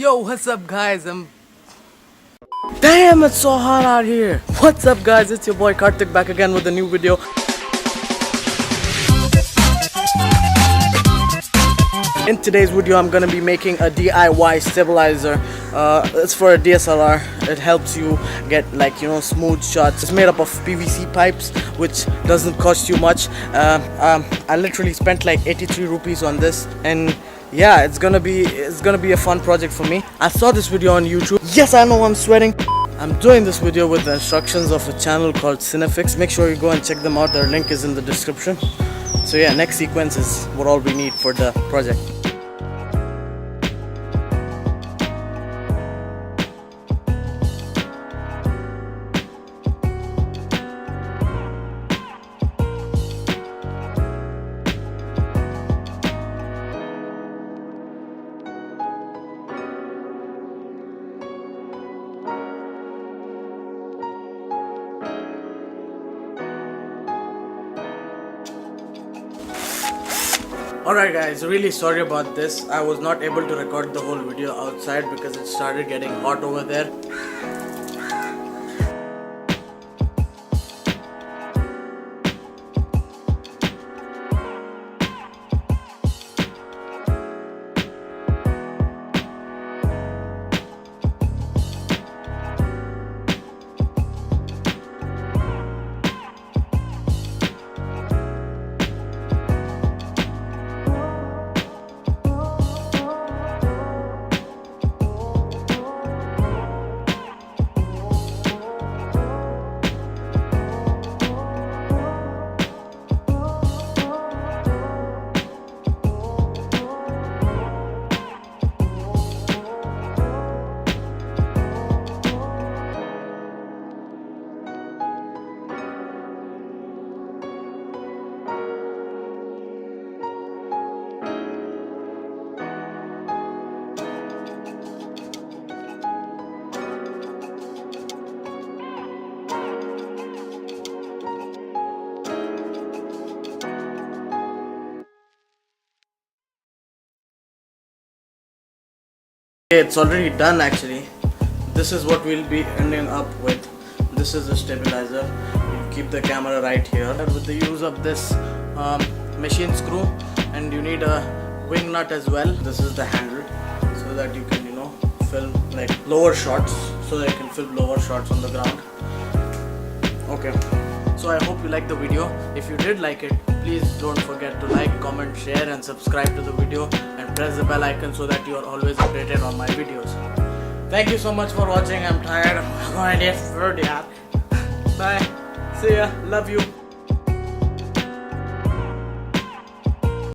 Yo, what's up guys? Damn, it's so hot out here. What's up guys? It's your boy Karthik back again with a new video. In today's video, I'm gonna be making a DIY stabilizer. It's for a DSLR. It helps you get smooth shots. It's made up of PVC pipes, which doesn't cost you much. I literally spent like 83 rupees on this, and yeah, it's gonna be a fun project for me. I saw this video on YouTube. Yes, I know I'm sweating. I'm doing this video with the instructions of a channel called Cinefix. Make sure you go and check them out. Their link is in the description. So yeah, next sequence is what all we need for the project. Alright guys, really sorry about this. I was not able to record the whole video outside because it started getting hot over there. It's already done actually. This is what we'll be ending up with. This is the stabilizer. You keep the camera right here with the use of this machine screw, and you need a wing nut as well. This is the handle so that you can film like lower shots, so that you can film lower shots on the ground. Okay, so I hope you liked the video. If you did like it, please don't forget to like, comment, share and subscribe to the video, and press the bell icon so that you are always updated on my videos. Thank you so much for watching. I'm tired. I'm going to get food. Bye. See ya. Love you.